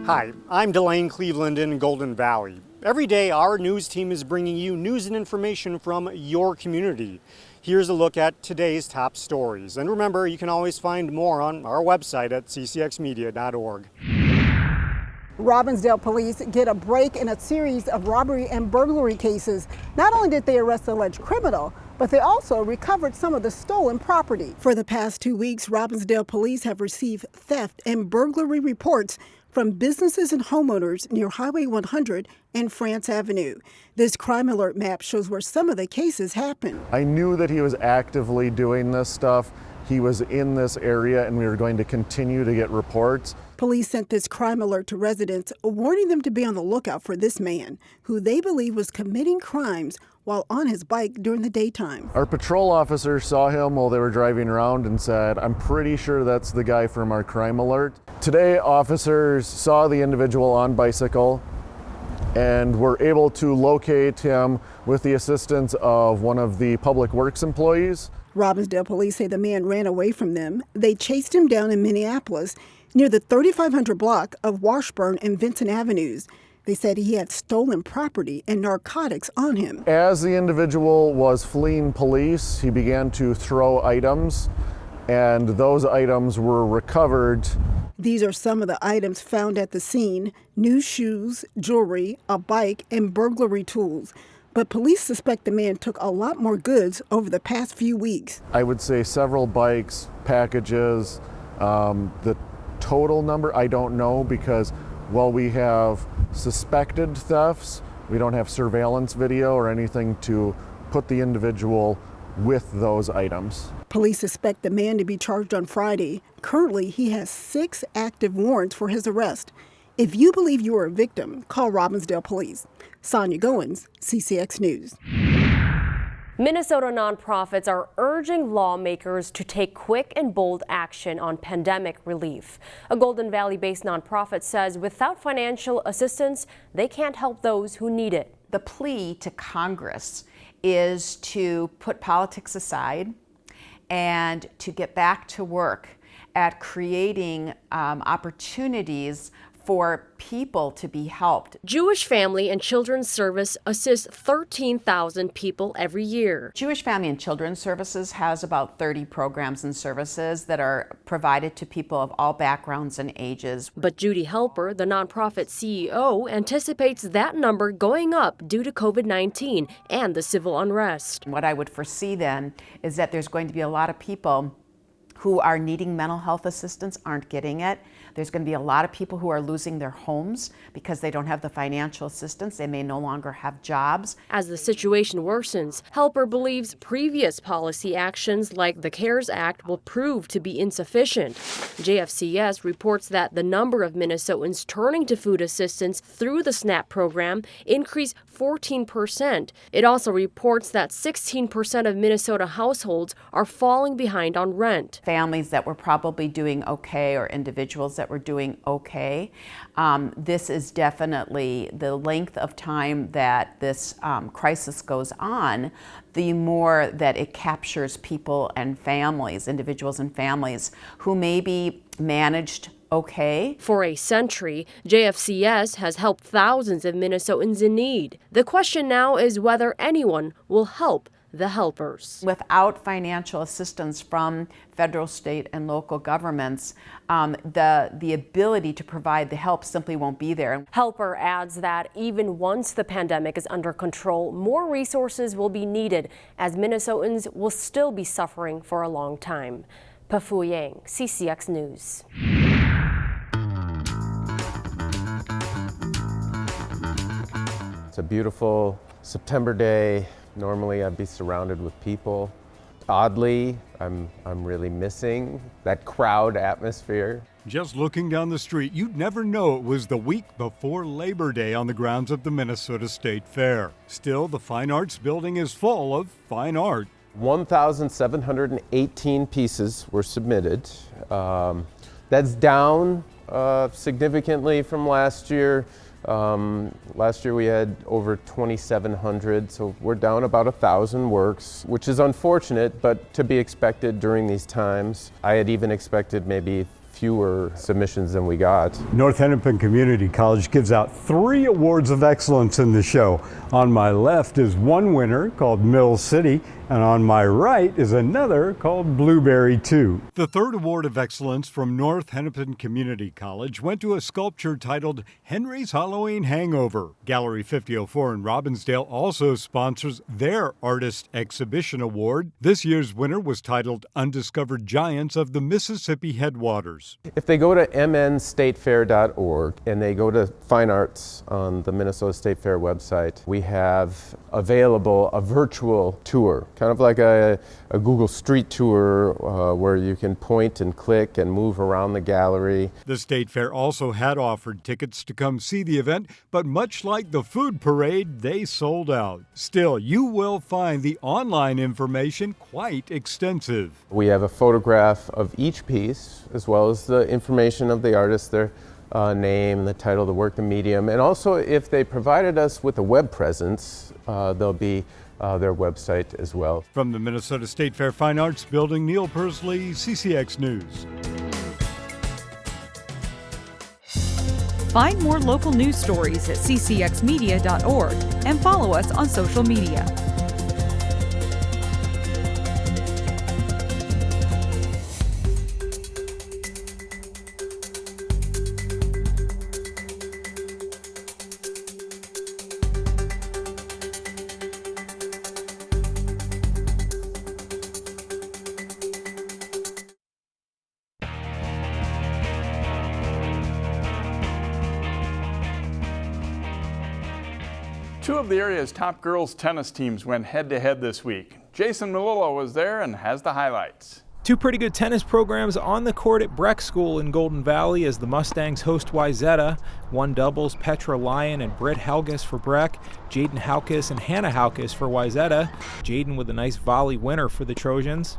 Hi, I'm DELANEY Cleveland in Golden Valley. Every day our news team is bringing you news and information from your community. Here's a look at today's top stories. And remember, you can always find more on our website at ccxmedia.org. Robbinsdale police get a break in a series of robbery and burglary cases. Not only did they arrest the alleged criminal, but they also recovered some of the stolen property. For the past 2 weeks, Robbinsdale police have received theft and burglary reports from businesses and homeowners near Highway 100 and France Avenue. This crime alert map shows where some of the cases happened. I knew that he was actively doing this stuff. He was in this area and we were going to continue to get reports. Police sent this crime alert to residents, warning them to be on the lookout for this man, who they believe was committing crimes while on his bike during the daytime. Our patrol officer saw him while they were driving around and said, "I'm pretty sure that's the guy from our crime alert." Today, officers saw the individual on bicycle and were able to locate him with the assistance of one of the public works employees. Robbinsdale police say the man ran away from them. They chased him down in Minneapolis near the 3500 block of Washburn and Vincent Avenues. They said he had stolen property and narcotics on him. As the individual was fleeing police, he began to throw items, and those items were recovered. These are some of the items found at the scene: new shoes, jewelry, a bike, and burglary tools. But police suspect the man took a lot more goods over the past few weeks. I would say several bikes, packages. The total number, I don't know, because while we have suspected thefts, we don't have surveillance video or anything to put the individual with those items. Police suspect the man to be charged on Friday. Currently, he has 6 active warrants for his arrest. If you believe you are a victim, call Robbinsdale Police. Sonia Goins, CCX News. Minnesota nonprofits are urging lawmakers to take quick and bold action on pandemic relief. A Golden Valley-based nonprofit says without financial assistance, they can't help those who need it. The plea to Congress is to put politics aside and to get back to work at creating opportunities for people to be helped. Jewish Family and Children's Service assists 13,000 people every year. Jewish Family and Children's Services has about 30 programs and services that are provided to people of all backgrounds and ages. But Judy Helper, the nonprofit CEO, anticipates that number going up due to COVID-19 and the civil unrest. What I would foresee then is that there's going to be a lot of people who are needing mental health assistance, aren't getting it. There's going to be a lot of people who are losing their homes because they don't have the financial assistance. They may no longer have jobs. As the situation worsens, Helper believes previous policy actions like the CARES Act will prove to be insufficient. JFCS reports that the number of Minnesotans turning to food assistance through the SNAP program increased 14%. It also reports that 16% of Minnesota households are falling behind on rent. Families that were probably doing okay or individuals that were doing okay. This is definitely the length of time that this crisis goes on, the more that it captures people and families, individuals and families who may be managed okay. For a century, JFCS has helped thousands of Minnesotans in need. The question now is whether anyone will help the helpers. Without financial assistance from federal, state, and local governments, the ability to provide the help simply won't be there. Helper adds that even once the pandemic is under control, more resources will be needed as Minnesotans will still be suffering for a long time. Pafu Yang, CCX News. It's a beautiful September day. Normally I'd be surrounded with people. Oddly, I'm really missing that crowd atmosphere. Just looking down the street, you'd never know it was the week before Labor Day on the grounds of the Minnesota State Fair. Still, the Fine Arts Building is full of fine art. 1,718 pieces were submitted. That's down significantly from last year. Last year we had over 2,700, so we're down about 1,000 works, which is unfortunate, but to be expected during these times. I had even expected maybe fewer submissions than we got. North Hennepin Community College gives out 3 awards of excellence in the show. On my left is one winner called Mill City, and on my right is another called Blueberry 2. The third award of excellence from North Hennepin Community College went to a sculpture titled Henry's Halloween Hangover. Gallery 5004 in Robbinsdale also sponsors their Artist Exhibition Award. This year's winner was titled Undiscovered Giants of the Mississippi Headwaters. If they go to mnstatefair.org and they go to Fine Arts on the Minnesota State Fair website, we have available a virtual tour, kind of like a Google Street Tour where you can point and click and move around the gallery. The State Fair also had offered tickets to come see the event, but much like the food parade, they sold out. Still, you will find the online information quite extensive. We have a photograph of each piece, as well as the information of the artist, their name, the title of the work, the medium, and also if they provided us with a web presence, there'll be their website as well. From the Minnesota State Fair Fine Arts Building, Neil Persley, CCX News. Find more local news stories at ccxmedia.org and follow us on social media. Two of the area's top girls tennis teams went head-to-head this week. Jason Melillo was there and has the highlights. Two pretty good tennis programs on the court at Breck School in Golden Valley as the Mustangs host Wayzata. One doubles, Petra Lyon and Britt Helges for Breck, Jaden Haukes and Hannah Haukes for Wayzata. Jaden with a nice volley winner for the Trojans.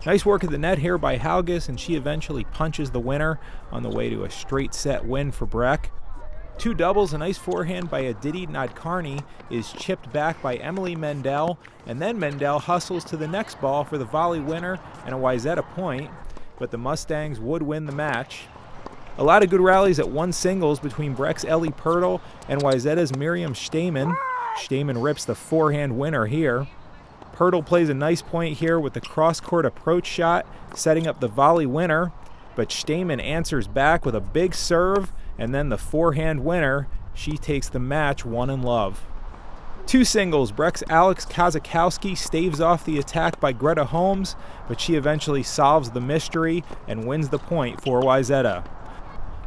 Nice work at the net here by Haukes, and she eventually punches the winner on the way to a straight set win for Breck. Two doubles, a nice forehand by Aditi Nadkarni is chipped back by Emily Mendel, and then Mendel hustles to the next ball for the volley winner and a Wayzata point, but the Mustangs would win the match. A lot of good rallies at one singles between Breck's Ellie Pirtle and Wayzata's Miriam Stamen. Stamen rips the forehand winner here. Pirtle plays a nice point here with the cross-court approach shot, setting up the volley winner, but Stamen answers back with a big serve, and then the forehand winner. She takes the match 1-love. Two singles, Breck's Alex Kazakowski staves off the attack by Greta Holmes, but she eventually solves the mystery and wins the point for Wayzata.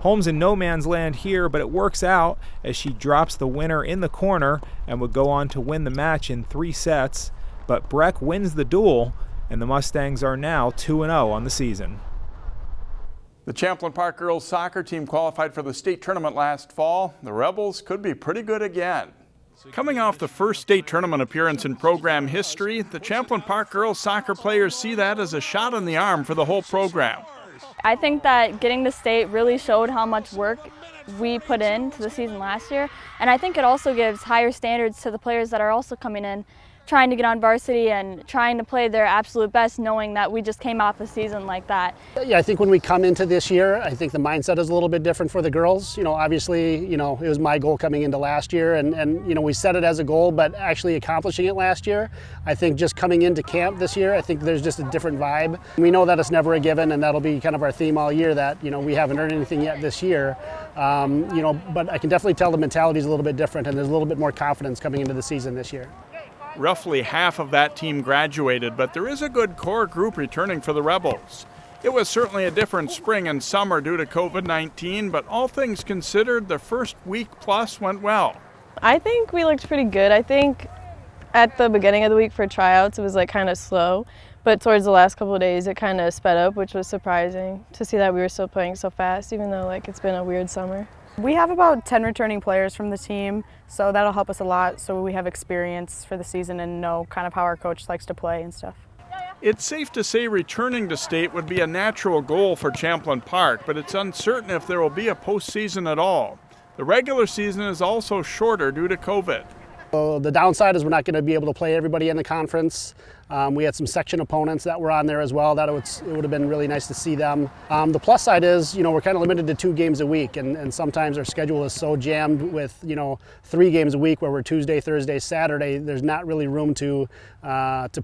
Holmes in no man's land here, but it works out as she drops the winner in the corner and would go on to win the match in 3 sets, but Breck wins the duel, and the Mustangs are now 2-0 on the season. The Champlin Park girls soccer team qualified for the state tournament last fall. The Rebels could be pretty good again. Coming off the first state tournament appearance in program history, the Champlin Park girls soccer players see that as a shot in the arm for the whole program. I think that getting to state really showed how much work we put into the season last year, and I think it also gives higher standards to the players that are also coming in, trying to get on varsity and trying to play their absolute best, knowing that we just came off a season like that. Yeah, I think when we come into this year, I think the mindset is a little bit different for the girls. Obviously, it was my goal coming into last year, and we set it as a goal, but actually accomplishing it last year, I think just coming into camp this year, I think there's just a different vibe. We know that it's never a given, and that'll be kind of our theme all year, that, we haven't earned anything yet this year. But I can definitely tell the mentality is a little bit different, and there's a little bit more confidence coming into the season this year. Roughly half of that team graduated, but there is a good core group returning for the Rebels. It was certainly a different spring and summer due to COVID-19, but all things considered, the first week plus went well. I think we looked pretty good. I think at the beginning of the week for tryouts, it was kind of slow, but towards the last couple of days, it kind of sped up, which was surprising to see that we were still playing so fast, even though it's been a weird summer. We have about 10 returning players from the team, so that'll help us a lot, so we have experience for the season and know kind of how our coach likes to play and stuff. It's safe to say returning to state would be a natural goal for Champlin Park, but it's uncertain if there will be a postseason at all. The regular season is also shorter due to COVID. So the downside is we're not going to be able to play everybody in the conference. We had some section opponents that were on there as well. It would have been really nice to see them. The plus side is, we're kind of limited to 2 games a week, and sometimes our schedule is so jammed with, 3 games a week where we're Tuesday, Thursday, Saturday. There's not really room to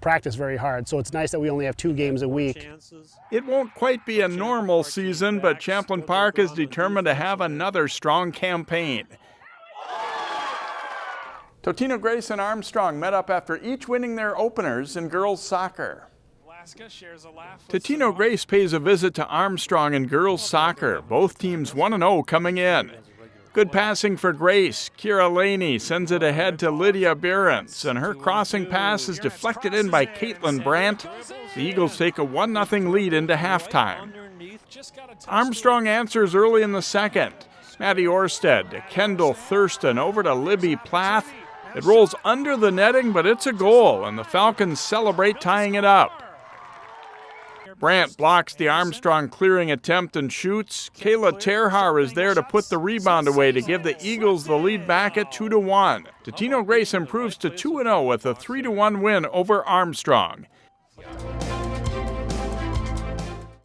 practice very hard. So it's nice that we only have 2 games a week. It won't quite be a normal season, but Champlin Park is determined to have another strong campaign. TOTINO-GRACE and Armstrong met up after each winning their openers in girls soccer. TOTINO-GRACE pays a visit to Armstrong in girls soccer, both teams 1-0 coming in. Good passing for Grace. DELANEY sends it ahead to Lydia Behrens, and her crossing pass is deflected in by Caitlin Brandt. The Eagles take a 1-0 lead into halftime. Armstrong answers early in the second. Maddie Orsted to Kendall Thurston over to Libby Plath. It rolls under the netting, but it's a goal, and the Falcons celebrate tying it up. Brandt blocks the Armstrong clearing attempt and shoots. Kayla Terhar is there to put the rebound away to give the Eagles the lead back at 2-1. TOTINO-GRACE improves to 2-0 with a 3-1 win over Armstrong.